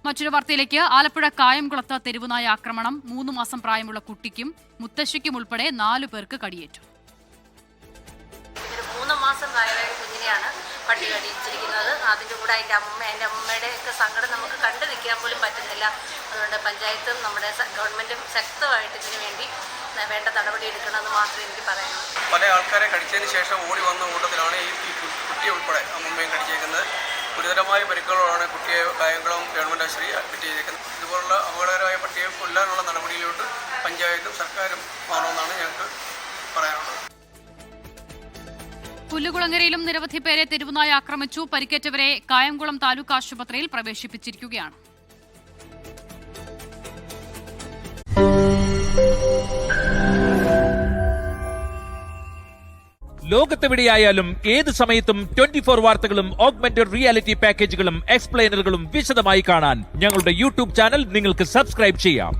മറ്റൊരു വാർത്തയിലേക്ക്. ആലപ്പുഴ കായംകുളത്ത് തെരുവുനായ ആക്രമണം. 3 മാസം പ്രായമുള്ള കുട്ടിക്കും മുത്തശ്ശിക്കും ഉൾപ്പെടെ 4 പേർക്ക് കടിയേറ്റു. 3 മാസം പ്രായമായ കുഞ്ഞിനെയാണ് പട്ടി കടിച്ചിരിക്കുന്നത്. അതിൻ്റെ കൂടെ എൻ്റെ അമ്മയുടെ ഒക്കെ സങ്കടം നമുക്ക് കണ്ടു നിൽക്കാൻ പോലും പറ്റുന്നില്ല. അതുകൊണ്ട് പഞ്ചായത്തും നമ്മുടെ ഗവൺമെൻറ്റും ശക്തമായിട്ട് ഇതിനു വേണ്ടി വേണ്ട നടപടി എടുക്കണമെന്ന് മാത്രമേ എനിക്ക് പറയാനുള്ളൂ. പല ആൾക്കാരെ കടിച്ചതിന് ശേഷം ഓടി വന്ന കൂട്ടത്തിലാണ് ഈ കുട്ടിയെ ഉൾപ്പെടെ അമ്മമ്മയും കടിച്ചേക്കുന്നത്. ഗുരുതരമായ പരിക്കുകളോടാണ് കുട്ടിയെ കായംകുളം ഗവൺമെൻറ് ആശുപത്രി അഡ്മിറ്റ് ചെയ്തേക്കുന്നത്. ഇതുപോലുള്ള അപകടകരമായ പട്ടിയെ കൊല്ലാനുള്ള നടപടിയിലോട്ട് പഞ്ചായത്തും സർക്കാരും മാറണമെന്നാണ് ഞങ്ങൾക്ക് പറയാനുള്ളത്. പുല്ലുകുളങ്ങരയിലും നിരവധി പേരെ തെരുവുനായ ആക്രമിച്ചു. പരിക്കേറ്റവരെ കായംകുളം താലൂക്ക് ആശുപത്രിയിൽ പ്രവേശിപ്പിച്ചിരിക്കുകയാണ്. ലോകത്തെവിടെയായാലും ഏത് സമയത്തും 24 വാർത്തകളും ഓഗ്മെന്റഡ് റിയാലിറ്റി പാക്കേജുകളും എക്സ്പ്ലെയിനറുകളും വിശദമായി കാണാൻ ഞങ്ങളുടെ യൂട്യൂബ് ചാനൽ നിങ്ങൾക്ക് സബ്സ്ക്രൈബ് ചെയ്യാം.